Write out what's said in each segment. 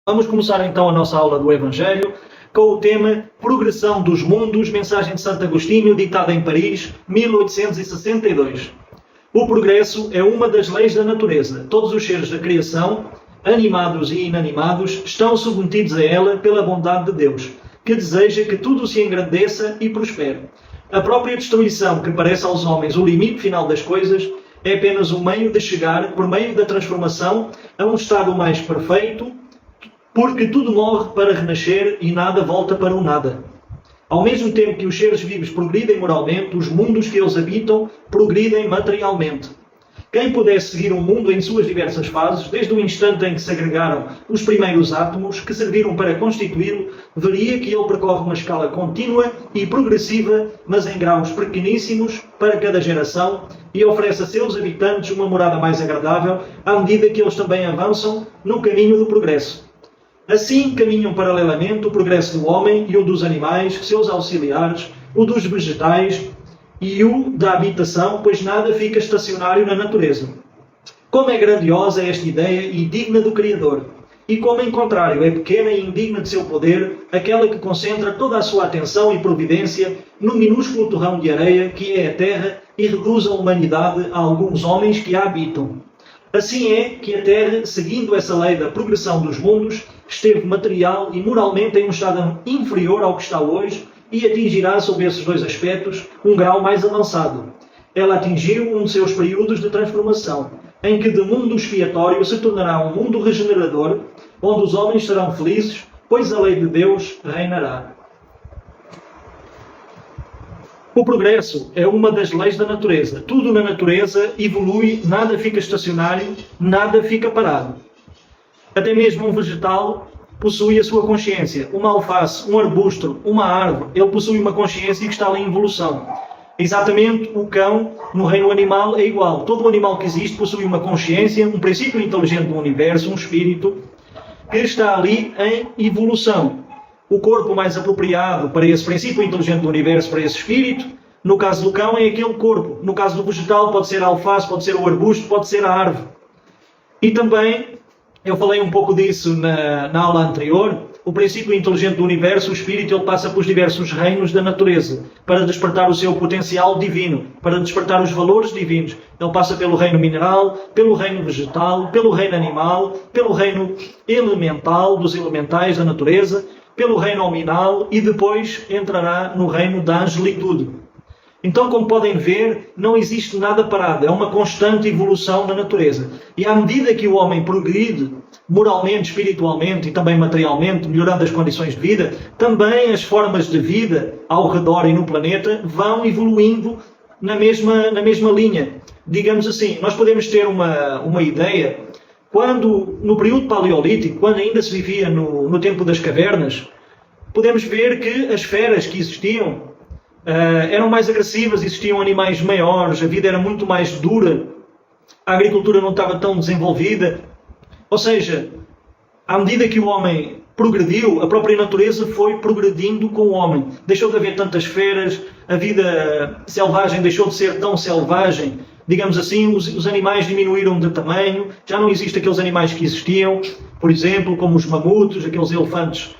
Vamos começar então a nossa aula do Evangelho com o tema Progressão dos Mundos, mensagem de Santo Agostinho, ditada em Paris, 1862. O progresso é uma das leis da natureza. Todos os seres da criação, animados e inanimados, estão submetidos a ela pela bondade de Deus, que deseja que tudo se engrandeça e prospere. A própria destruição, que parece aos homens o limite final das coisas, é apenas um meio de chegar, por meio da transformação, a um estado mais perfeito, porque tudo morre para renascer e nada volta para o nada. Ao mesmo tempo que os seres vivos progridem moralmente, os mundos que eles habitam progridem materialmente. Quem pudesse seguir um mundo em suas diversas fases, desde o instante em que se agregaram os primeiros átomos que serviram para constituí-lo, veria que ele percorre uma escala contínua e progressiva, mas em graus pequeníssimos para cada geração, e oferece a seus habitantes uma morada mais agradável, à medida que eles também avançam no caminho do progresso. Assim caminham paralelamente o progresso do homem e o dos animais, seus auxiliares, o dos vegetais e o da habitação, pois nada fica estacionário na natureza. Como é grandiosa esta ideia e digna do Criador, e como, em contrário, é pequena e indigna de seu poder aquela que concentra toda a sua atenção e providência no minúsculo torrão de areia que é a terra e reduz a humanidade a alguns homens que a habitam. Assim é que a Terra, seguindo essa lei da progressão dos mundos, esteve material e moralmente em um estado inferior ao que está hoje e atingirá, sob esses dois aspectos, um grau mais avançado. Ela atingiu um de seus períodos de transformação, em que de mundo expiatório se tornará um mundo regenerador, onde os homens serão felizes, pois a lei de Deus reinará. O progresso é uma das leis da natureza. Tudo na natureza evolui, nada fica estacionário, nada fica parado. Até mesmo um vegetal possui a sua consciência. Uma alface, um arbusto, uma árvore, ele possui uma consciência que está ali em evolução. Exatamente o cão, no reino animal, é igual. Todo animal que existe possui uma consciência, um princípio inteligente do universo, um espírito, que está ali em evolução. O corpo mais apropriado para esse princípio inteligente do universo, para esse espírito, no caso do cão, é aquele corpo. No caso do vegetal, pode ser a alface, pode ser o arbusto, pode ser a árvore. E também, eu falei um pouco disso na aula anterior, o princípio inteligente do universo, o espírito, ele passa pelos diversos reinos da natureza, para despertar o seu potencial divino, para despertar os valores divinos. Ele passa pelo reino mineral, pelo reino vegetal, pelo reino animal, pelo reino elemental, dos elementais da natureza, pelo reino nominal e depois entrará no reino da angelitude. Então, como podem ver, não existe nada parado, é uma constante evolução na natureza. E à medida que o homem progride moralmente, espiritualmente e também materialmente, melhorando as condições de vida, também as formas de vida ao redor e no planeta vão evoluindo na mesma linha. Digamos assim, nós podemos ter uma ideia. Quando, no período paleolítico, quando ainda se vivia no tempo das cavernas, podemos ver que as feras que existiam eram mais agressivas, existiam animais maiores, a vida era muito mais dura, a agricultura não estava tão desenvolvida. Ou seja, à medida que o homem progrediu, a própria natureza foi progredindo com o homem. Deixou de haver tantas feras, a vida selvagem deixou de ser tão selvagem. Digamos assim, os animais diminuíram de tamanho, já não existem aqueles animais que existiam, por exemplo, como os mamutos, aqueles elefantes,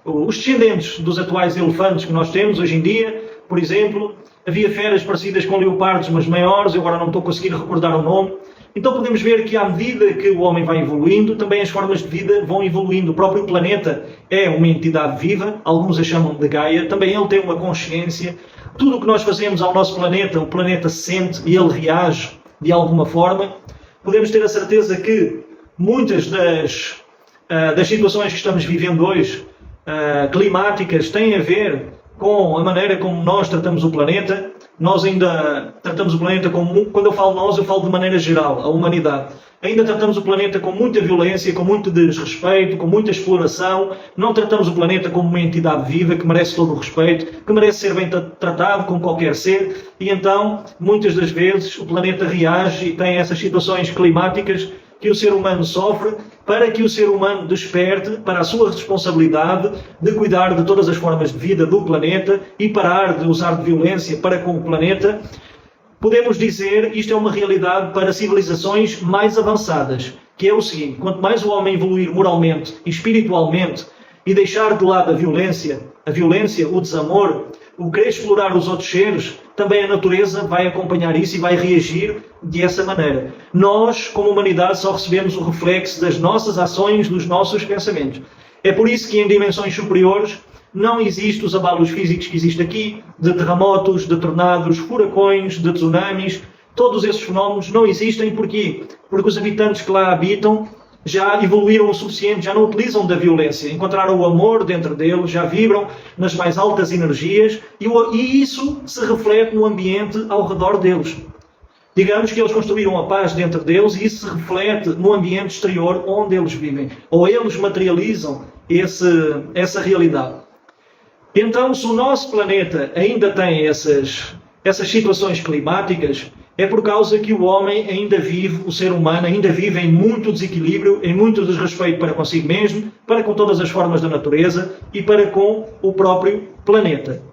os descendentes dos atuais elefantes que nós temos hoje em dia, por exemplo. Havia feras parecidas com leopardos, mas maiores, eu agora não estou conseguindo recordar o nome. Então podemos ver que à medida que o homem vai evoluindo, também as formas de vida vão evoluindo. O próprio planeta é uma entidade viva, alguns a chamam de Gaia, também ele tem uma consciência. Tudo o que nós fazemos ao nosso planeta, o planeta sente e ele reage de alguma forma. Podemos ter a certeza que muitas das situações que estamos vivendo hoje, climáticas, têm a ver com a maneira como nós tratamos o planeta. Nós ainda tratamos o planeta como, quando eu falo nós, eu falo de maneira geral, a humanidade. Ainda tratamos o planeta com muita violência, com muito desrespeito, com muita exploração. Não tratamos o planeta como uma entidade viva que merece todo o respeito, que merece ser bem tratado como qualquer ser. E então, muitas das vezes, o planeta reage e tem essas situações climáticas que o ser humano sofre, para que o ser humano desperte para a sua responsabilidade de cuidar de todas as formas de vida do planeta e parar de usar de violência para com o planeta, podemos dizer, isto é uma realidade para civilizações mais avançadas, que é o seguinte: quanto mais o homem evoluir moralmente e espiritualmente e deixar de lado a violência, o desamor, o querer explorar os outros seres, também a natureza vai acompanhar isso e vai reagir dessa maneira. Nós, como humanidade, só recebemos o reflexo das nossas ações, dos nossos pensamentos. É por isso que em dimensões superiores não existem os abalos físicos que existem aqui, de terremotos, de tornados, furacões, de tsunamis. Todos esses fenómenos não existem. Porquê? Porque os habitantes que lá habitam já evoluíram o suficiente, já não utilizam da violência, encontraram o amor dentro deles, já vibram nas mais altas energias e isso se reflete no ambiente ao redor deles. Digamos que eles construíram a paz dentro deles e isso se reflete no ambiente exterior onde eles vivem, ou eles materializam essa realidade. Então, se o nosso planeta ainda tem essas situações climáticas, é por causa que o homem ainda vive, o ser humano ainda vive em muito desequilíbrio, em muito desrespeito para consigo mesmo, para com todas as formas da natureza e para com o próprio planeta.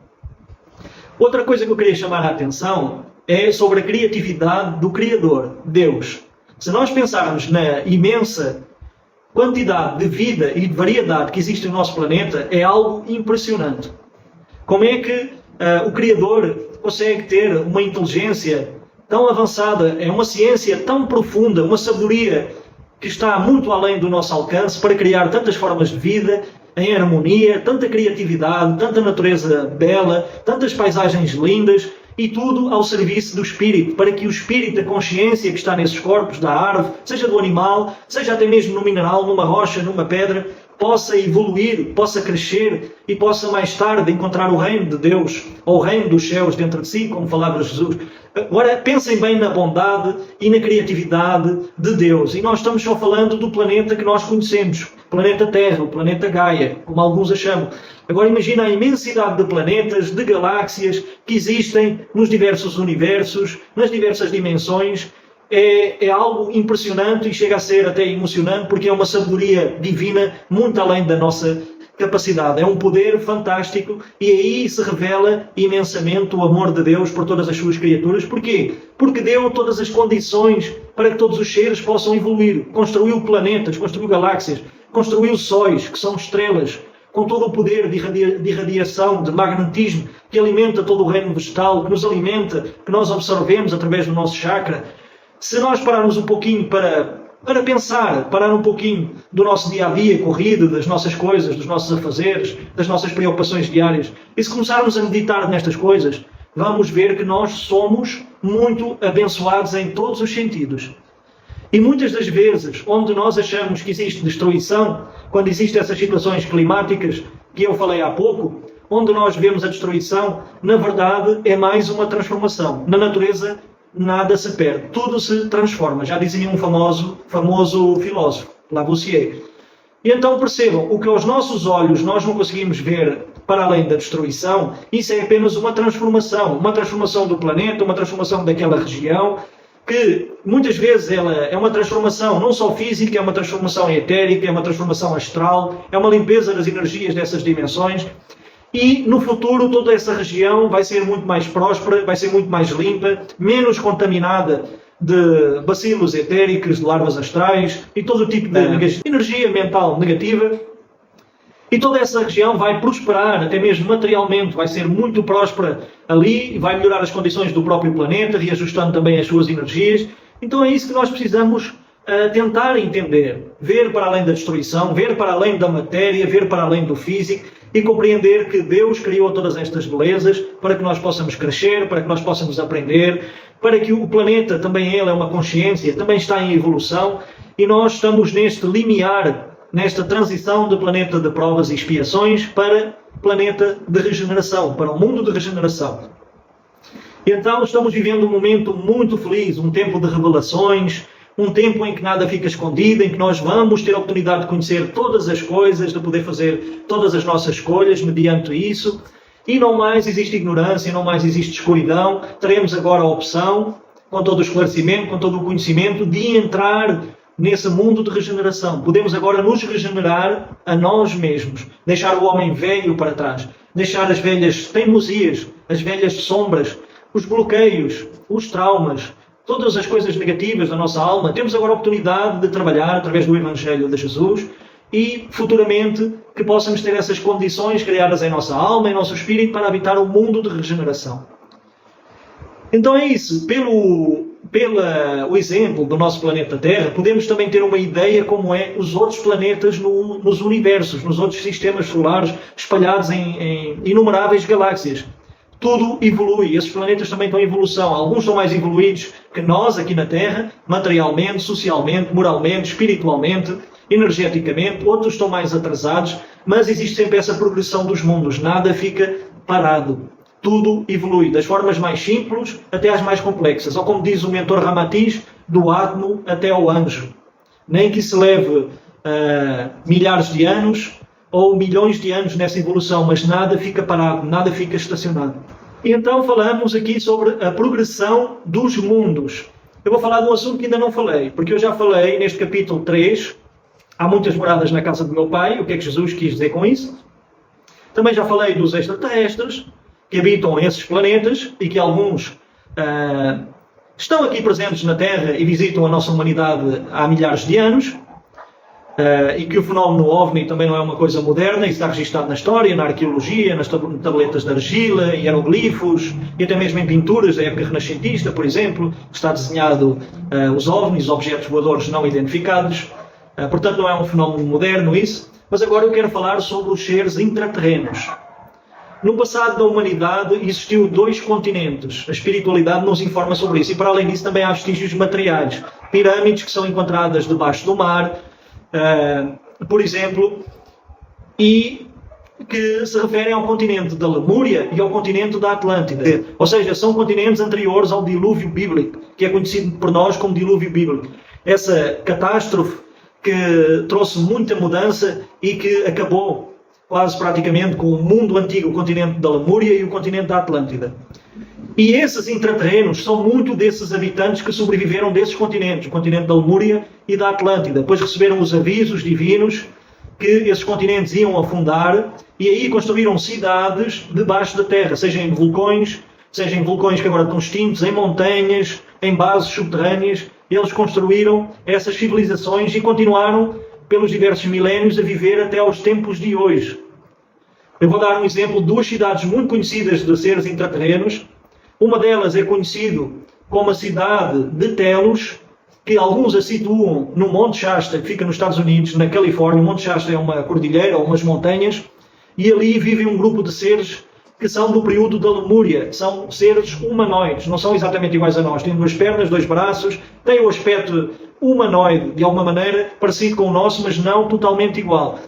Outra coisa que eu queria chamar a atenção é sobre a criatividade do Criador, Deus. Se nós pensarmos na imensa quantidade de vida e de variedade que existe no nosso planeta, é algo impressionante. Como é que o Criador consegue ter uma inteligência tão avançada, é uma ciência tão profunda, uma sabedoria que está muito além do nosso alcance para criar tantas formas de vida, em harmonia, tanta criatividade, tanta natureza bela, tantas paisagens lindas e tudo ao serviço do espírito, para que o espírito, a consciência que está nesses corpos da árvore, seja do animal, seja até mesmo no mineral, numa rocha, numa pedra, possa evoluir, possa crescer e possa mais tarde encontrar o reino de Deus, ou o reino dos céus dentro de si, como falava Jesus. Agora, pensem bem na bondade e na criatividade de Deus. E nós estamos só falando do planeta que nós conhecemos, o planeta Terra, o planeta Gaia, como alguns a chamam. Agora imagina a imensidade de planetas, de galáxias que existem nos diversos universos, nas diversas dimensões. É algo impressionante e chega a ser até emocionante, porque é uma sabedoria divina muito além da nossa capacidade. É um poder fantástico e aí se revela imensamente o amor de Deus por todas as suas criaturas. Porquê? Porque deu todas as condições para que todos os seres possam evoluir. Construiu planetas, construiu galáxias, construiu sóis, que são estrelas, com todo o poder de irradiação, de magnetismo, que alimenta todo o reino vegetal, que nos alimenta, que nós absorvemos através do nosso chakra. Se nós pararmos um pouquinho para pensar, parar um pouquinho do nosso dia-a-dia corrido, das nossas coisas, dos nossos afazeres, das nossas preocupações diárias, e se começarmos a meditar nestas coisas, vamos ver que nós somos muito abençoados em todos os sentidos. E muitas das vezes, onde nós achamos que existe destruição, quando existem essas situações climáticas que eu falei há pouco, onde nós vemos a destruição, na verdade é mais uma transformação. Na natureza, nada se perde, tudo se transforma. Já dizia um famoso filósofo, Lavoisier. E então percebam, o que aos nossos olhos nós não conseguimos ver para além da destruição, isso é apenas uma transformação do planeta, uma transformação daquela região, que muitas vezes ela é uma transformação não só física, é uma transformação etérica, é uma transformação astral, é uma limpeza das energias dessas dimensões. E no futuro toda essa região vai ser muito mais próspera, vai ser muito mais limpa, menos contaminada de bacilos etéricos, de larvas astrais e todo o tipo de energia mental negativa. E toda essa região vai prosperar, até mesmo materialmente, vai ser muito próspera ali, vai melhorar as condições do próprio planeta, reajustando também as suas energias. Então é isso que nós precisamos tentar entender. Ver para além da destruição, ver para além da matéria, ver para além do físico e compreender que Deus criou todas estas belezas para que nós possamos crescer, para que nós possamos aprender, para que o planeta, também ele é uma consciência, também está em evolução e nós estamos neste limiar, nesta transição do planeta de provas e expiações para planeta de regeneração, para o mundo de regeneração. E então estamos vivendo um momento muito feliz, um tempo de revelações, um tempo em que nada fica escondido, em que nós vamos ter a oportunidade de conhecer todas as coisas, de poder fazer todas as nossas escolhas mediante isso. E não mais existe ignorância, não mais existe escuridão. Teremos agora a opção, com todo o esclarecimento, com todo o conhecimento, de entrar nesse mundo de regeneração. Podemos agora nos regenerar a nós mesmos. Deixar o homem velho para trás. Deixar as velhas teimosias, as velhas sombras, os bloqueios, os traumas, todas as coisas negativas da nossa alma, temos agora a oportunidade de trabalhar através do Evangelho de Jesus e futuramente que possamos ter essas condições criadas em nossa alma, em nosso espírito, para habitar um mundo de regeneração. Então é isso. Pelo exemplo do nosso planeta Terra, podemos também ter uma ideia como é os outros planetas nos universos, nos outros sistemas solares, espalhados em inumeráveis galáxias. Tudo evolui. Esses planetas também estão em evolução. Alguns são mais evoluídos que nós aqui na Terra, materialmente, socialmente, moralmente, espiritualmente, energeticamente. Outros estão mais atrasados, mas existe sempre essa progressão dos mundos. Nada fica parado. Tudo evolui, das formas mais simples até às mais complexas. Ou como diz o mentor Ramatiz, do átomo até ao anjo. Nem que se leve milhares de anos ou milhões de anos nessa evolução, mas nada fica parado, nada fica estacionado. E então falamos aqui sobre a progressão dos mundos. Eu vou falar de um assunto que ainda não falei, porque eu já falei neste capítulo 3, há muitas moradas na casa do meu pai, o que é que Jesus quis dizer com isso? Também já falei dos extraterrestres, que habitam esses planetas e que alguns estão aqui presentes na Terra e visitam a nossa humanidade há milhares de anos, e que o fenómeno OVNI também não é uma coisa moderna, isso está registado na história, na arqueologia, nas tabletas de argila, hieroglifos e até mesmo em pinturas da época renascentista, por exemplo, está desenhado os OVNIs, objetos voadores não identificados. Portanto, não é um fenómeno moderno isso, mas agora eu quero falar sobre os seres intraterrenos. No passado da humanidade existiu 2 continentes. A espiritualidade nos informa sobre isso. E para além disso também há vestígios materiais. Pirâmides que são encontradas debaixo do mar, por exemplo, e que se referem ao continente da Lemúria e ao continente da Atlântida. Ou seja, são continentes anteriores ao dilúvio bíblico, que é conhecido por nós como dilúvio bíblico. Essa catástrofe que trouxe muita mudança e que acabou quase praticamente com o mundo antigo, o continente da Lemúria e o continente da Atlântida. E esses intraterrenos são muito desses habitantes que sobreviveram desses continentes, o continente da Lemúria e da Atlântida. Depois receberam os avisos divinos que esses continentes iam afundar e aí construíram cidades debaixo da terra, seja em vulcões que agora estão extintos, em montanhas, em bases subterrâneas. Eles construíram essas civilizações e continuaram pelos diversos milénios a viver até aos tempos de hoje. Eu vou dar um exemplo de 2 cidades muito conhecidas de seres intraterrenos. Uma delas é conhecida como a cidade de Telos, que alguns a situam no Monte Shasta, que fica nos Estados Unidos, na Califórnia. O Monte Shasta é uma cordilheira ou umas montanhas, e ali vive um grupo de seres que são do período da Lemúria. São seres humanoides, não são exatamente iguais a nós. Têm 2 pernas, 2 braços, têm o aspecto humanoide, de alguma maneira, parecido com o nosso, mas não totalmente igual.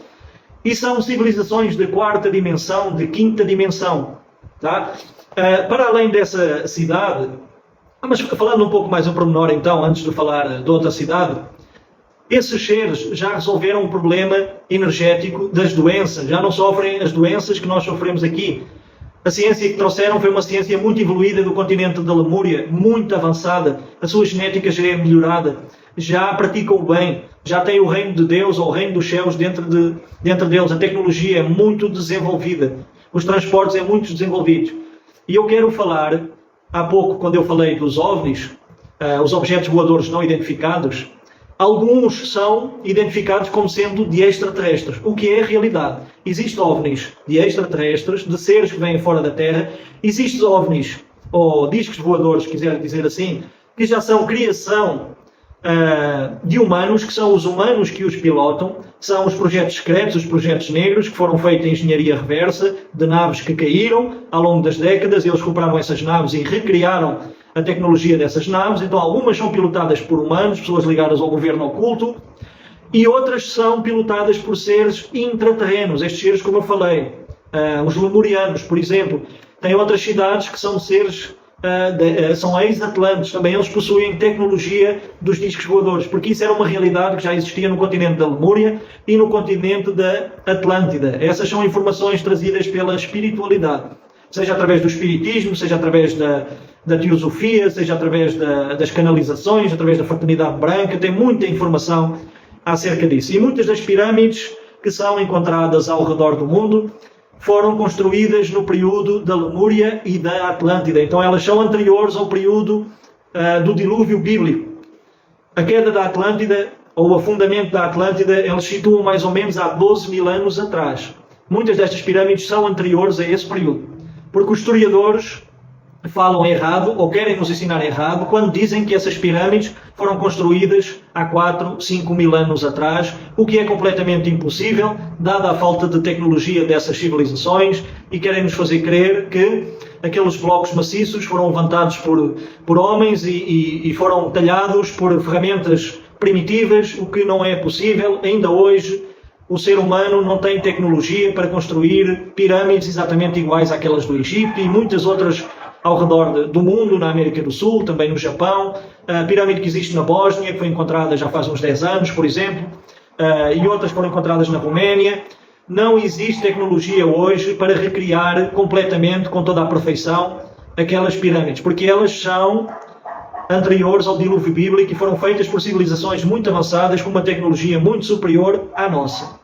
E são civilizações de 4ª dimensão, de 5ª dimensão. Tá? Para além dessa cidade, mas falando um pouco mais ao pormenor então, antes de falar de outra cidade, esses seres já resolveram o problema energético das doenças, já não sofrem as doenças que nós sofremos aqui. A ciência que trouxeram foi uma ciência muito evoluída do continente da Lemúria, muito avançada, a sua genética já é melhorada, já praticam o bem, já têm o reino de Deus ou o reino dos céus dentro deles. A tecnologia é muito desenvolvida, os transportes é muito desenvolvidos. E eu quero falar, há pouco quando eu falei dos OVNIs, os objetos voadores não identificados, alguns são identificados como sendo de extraterrestres, o que é a realidade. Existem OVNIs de extraterrestres, de seres que vêm fora da Terra, existem OVNIs, ou discos voadores, se quiser dizer assim, que já são criação de humanos, que são os humanos que os pilotam, são os projetos secretos, os projetos negros, que foram feitos em engenharia reversa, de naves que caíram ao longo das décadas. Eles compraram essas naves e recriaram a tecnologia dessas naves. Então algumas são pilotadas por humanos, pessoas ligadas ao governo oculto, e outras são pilotadas por seres intraterrenos. Estes seres, como eu falei, os lemurianos, por exemplo, têm outras cidades que são seres são ex-atlantes, também eles possuem tecnologia dos discos voadores, porque isso era uma realidade que já existia no continente da Lemúria e no continente da Atlântida. Essas são informações trazidas pela espiritualidade, seja através do espiritismo, seja através da teosofia, seja através das canalizações, através da fraternidade branca. Tem muita informação acerca disso. E muitas das pirâmides que são encontradas ao redor do mundo foram construídas no período da Lemúria e da Atlântida. Então elas são anteriores ao período do dilúvio bíblico. A queda da Atlântida, ou o afundamento da Atlântida, eles situam mais ou menos há 12 mil anos atrás. Muitas destas pirâmides são anteriores a esse período, porque os historiadores falam errado, ou querem nos ensinar errado, quando dizem que essas pirâmides foram construídas há 4, 5 mil anos atrás, o que é completamente impossível, dada a falta de tecnologia dessas civilizações, e querem nos fazer crer que aqueles blocos maciços foram levantados por homens e foram talhados por ferramentas primitivas, o que não é possível. Ainda hoje, o ser humano não tem tecnologia para construir pirâmides exatamente iguais àquelas do Egito e muitas outras ao redor do mundo, na América do Sul, também no Japão. A pirâmide que existe na Bósnia, que foi encontrada já faz uns 10 anos, por exemplo, e outras foram encontradas na Roménia. Não existe tecnologia hoje para recriar completamente, com toda a perfeição, aquelas pirâmides, porque elas são anteriores ao dilúvio bíblico e foram feitas por civilizações muito avançadas, com uma tecnologia muito superior à nossa.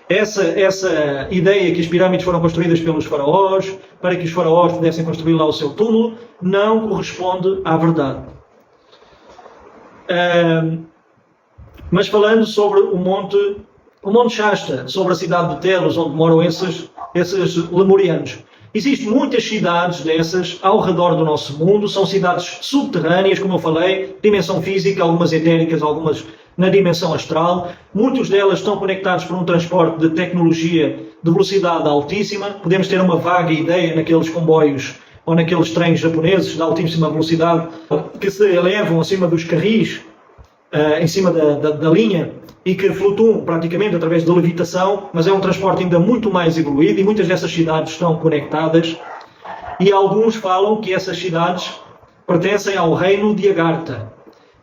Essa ideia que as pirâmides foram construídas pelos faraós, para que os faraós pudessem construir lá o seu túmulo, não corresponde à verdade. Mas falando sobre o Monte Shasta, sobre a cidade de Telos, onde moram esses lemurianos. Existem muitas cidades dessas ao redor do nosso mundo, são cidades subterrâneas, como eu falei, dimensão física, algumas etéricas, algumas na dimensão astral. Muitas delas estão conectadas por um transporte de tecnologia de velocidade altíssima. Podemos ter uma vaga ideia naqueles comboios ou naqueles trens japoneses de altíssima velocidade que se elevam acima dos carris, em cima da linha, e que flutuam praticamente através da levitação, mas é um transporte ainda muito mais evoluído e muitas dessas cidades estão conectadas. E alguns falam que essas cidades pertencem ao reino de Agartha.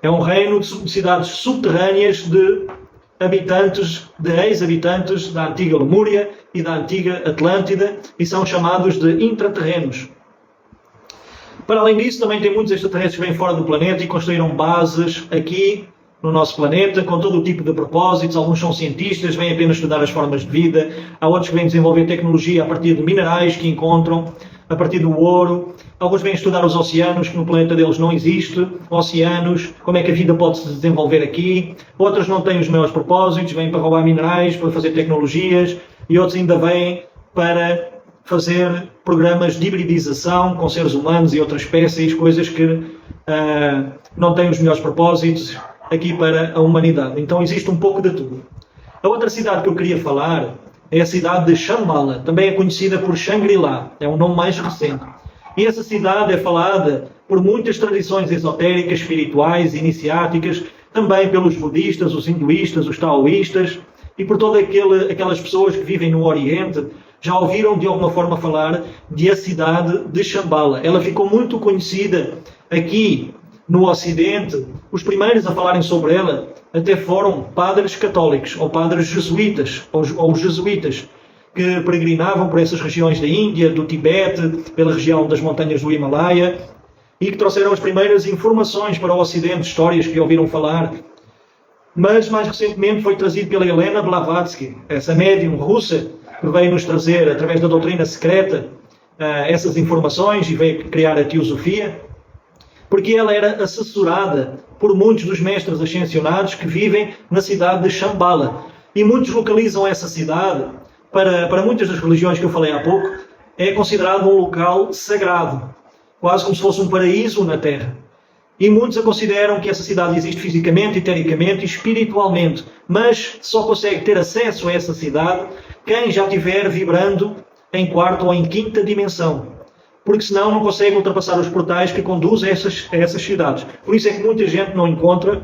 É um reino de cidades subterrâneas de habitantes, de ex-habitantes da antiga Lemúria e da antiga Atlântida, e são chamados de intraterrenos. Para além disso, também tem muitos extraterrestres que vêm fora do planeta e construíram bases aqui no nosso planeta, com todo o tipo de propósitos. Alguns são cientistas, vêm apenas estudar as formas de vida. Há outros que vêm desenvolver tecnologia a partir de minerais que encontram, a partir do ouro. Alguns vêm estudar os oceanos, que no planeta deles não existe oceanos, como é que a vida pode se desenvolver aqui. Outros não têm os maiores propósitos, vêm para roubar minerais, para fazer tecnologias, e outros ainda vêm para fazer programas de hibridização com seres humanos e outras espécies, coisas que não têm os melhores propósitos aqui para a humanidade. Então existe um pouco de tudo. A outra cidade que eu queria falar é a cidade de Shambhala, também é conhecida por Shangri-La, é um nome mais recente. E essa cidade é falada por muitas tradições esotéricas, espirituais, iniciáticas, também pelos budistas, os hinduístas, os taoístas, e por todas aquelas pessoas que vivem no Oriente, já ouviram de alguma forma falar de a cidade de Shambhala. Ela ficou muito conhecida aqui no Ocidente. Os primeiros a falarem sobre ela até foram padres católicos, ou padres jesuítas, ou jesuítas, que peregrinavam por essas regiões da Índia, do Tibete, pela região das montanhas do Himalaia, e que trouxeram as primeiras informações para o Ocidente, histórias que ouviram falar. Mas, mais recentemente, foi trazido pela Helena Blavatsky, essa médium russa, que veio nos trazer, através da doutrina secreta, essas informações e veio criar a teosofia, porque ela era assessorada por muitos dos mestres ascensionados que vivem na cidade de Shambhala. E muitos localizam essa cidade, para muitas das religiões que eu falei há pouco, é considerado um local sagrado, quase como se fosse um paraíso na Terra. E muitos a consideram que essa cidade existe fisicamente, etericamente e espiritualmente, mas só consegue ter acesso a essa cidade quem já estiver vibrando em quarta ou em quinta dimensão, porque senão não consegue ultrapassar os portais que conduzem a essas cidades. Por isso é que muita gente não encontra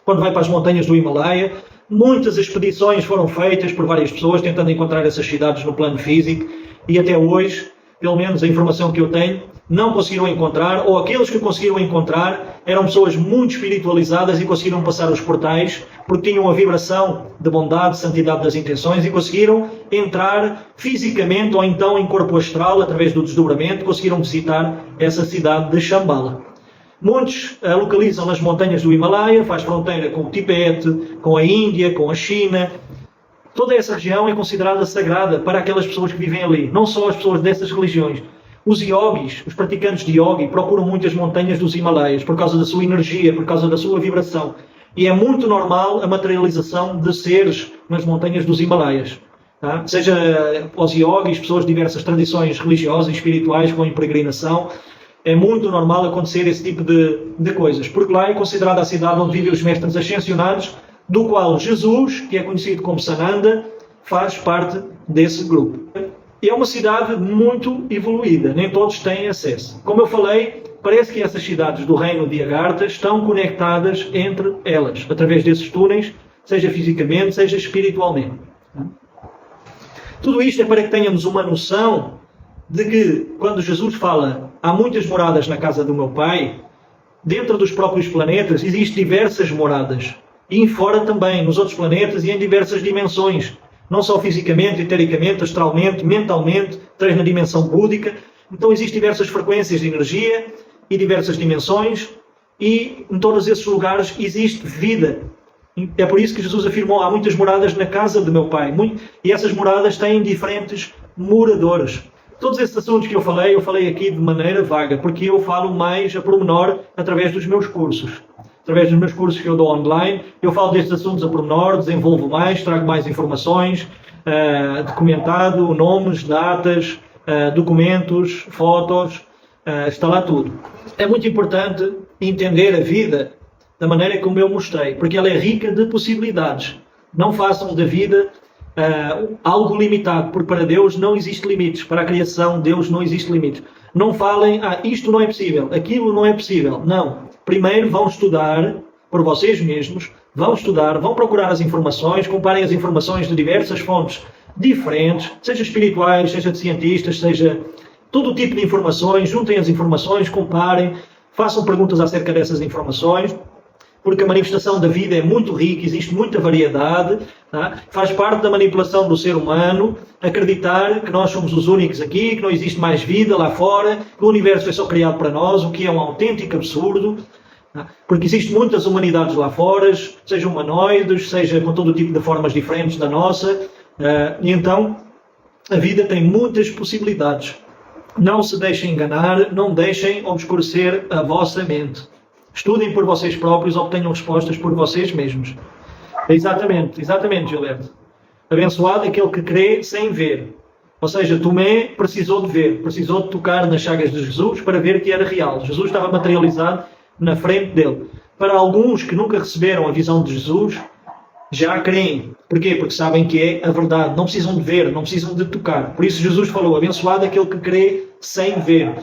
quando vai para as montanhas do Himalaia. Muitas expedições foram feitas por várias pessoas tentando encontrar essas cidades no plano físico e até hoje, pelo menos a informação que eu tenho, não conseguiram encontrar, ou aqueles que conseguiram encontrar eram pessoas muito espiritualizadas e conseguiram passar os portais porque tinham a vibração de bondade, santidade das intenções e conseguiram entrar fisicamente ou então em corpo astral, através do desdobramento, conseguiram visitar essa cidade de Shambhala. Muitos a localizam nas montanhas do Himalaia, faz fronteira com o Tibete, com a Índia, com a China, Toda essa região é considerada sagrada para aquelas pessoas que vivem ali, não só as pessoas dessas religiões. Os yogis, os praticantes de yoga, procuram muitas montanhas dos Himalaias por causa da sua energia, por causa da sua vibração. E é muito normal a materialização de seres nas montanhas dos Himalaias. Tá? Seja os yogis, pessoas de diversas tradições religiosas e espirituais que vão em peregrinação, é muito normal acontecer esse tipo de coisas. Porque lá é considerada a cidade onde vivem os mestres ascensionados, do qual Jesus, que é conhecido como Sananda, faz parte desse grupo. É uma cidade muito evoluída, nem todos têm acesso. Como eu falei, parece que essas cidades do reino de Agartha estão conectadas entre elas, através desses túneis, seja fisicamente, seja espiritualmente. Tudo isto é para que tenhamos uma noção de que, quando Jesus fala, há muitas moradas na casa do meu Pai, dentro dos próprios planetas existem diversas moradas. E fora também, nos outros planetas e em diversas dimensões. Não só fisicamente, etericamente, astralmente, mentalmente, na dimensão búdica. Então existem diversas frequências de energia e diversas dimensões, e em todos esses lugares existe vida. É por isso que Jesus afirmou, há muitas moradas na casa do meu Pai. E essas moradas têm diferentes moradores. Todos esses assuntos que eu falei aqui de maneira vaga, porque eu falo mais a pormenor através dos meus cursos. Através dos meus cursos que eu dou online, eu falo destes assuntos a pormenor, desenvolvo mais, trago mais informações, documentado, nomes, datas, documentos, fotos, está lá tudo. É muito importante entender a vida da maneira como eu mostrei, porque ela é rica de possibilidades. Não façam da vida algo limitado, porque para Deus não existe limites. Para a criação, Deus não existe limites. Não falem, isto não é possível, aquilo não é possível. Não. Primeiro vão estudar por vocês mesmos, vão procurar as informações, comparem as informações de diversas fontes diferentes, seja espirituais, seja de cientistas, seja todo tipo de informações, juntem as informações, comparem, façam perguntas acerca dessas informações, porque a manifestação da vida é muito rica, existe muita variedade, tá? Faz parte da manipulação do ser humano acreditar que nós somos os únicos aqui, que não existe mais vida lá fora, que o universo é só criado para nós, o que é um autêntico absurdo, tá? Porque existem muitas humanidades lá fora, sejam humanoides, seja com todo tipo de formas diferentes da nossa, e então a vida tem muitas possibilidades. Não se deixem enganar, não deixem obscurecer a vossa mente. Estudem por vocês próprios, obtenham respostas por vocês mesmos. Exatamente, Gilberto. Abençoado é aquele que crê sem ver. Ou seja, Tomé precisou de ver, precisou de tocar nas chagas de Jesus para ver que era real. Jesus estava materializado na frente dele. Para alguns que nunca receberam a visão de Jesus, já creem. Porquê? Porque sabem que é a verdade. Não precisam de ver, não precisam de tocar. Por isso Jesus falou, abençoado é aquele que crê sem ver.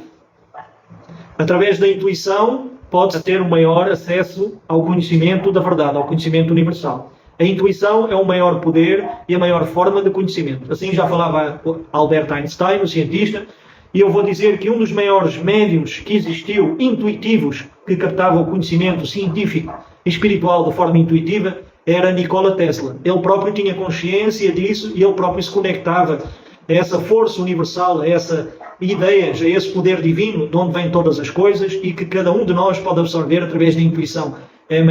Através da intuição, pode-se ter um maior acesso ao conhecimento da verdade, ao conhecimento universal. A intuição é o maior poder e a maior forma de conhecimento. Assim já falava Albert Einstein, o cientista, e eu vou dizer que um dos maiores médiuns que existiu, intuitivos, que captava o conhecimento científico e espiritual de forma intuitiva, era Nikola Tesla. Ele próprio tinha consciência disso e ele próprio se conectava a essa força universal, a essa ideias, a esse poder divino de onde vêm todas as coisas e que cada um de nós pode absorver através da intuição. É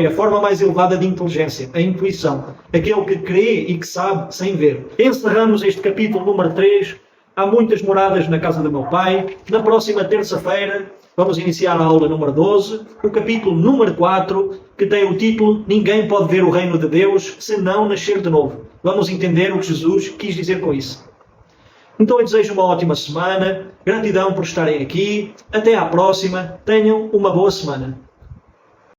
a forma mais elevada de inteligência, a intuição. Aquele que crê e que sabe sem ver. Encerramos este capítulo número 3. Há muitas moradas na casa do meu Pai. Na próxima terça-feira vamos iniciar a aula número 12, o capítulo número 4, que tem o título Ninguém pode ver o reino de Deus se não nascer de novo. Vamos entender o que Jesus quis dizer com isso. Então eu desejo uma ótima semana, gratidão por estarem aqui, até à próxima, tenham uma boa semana.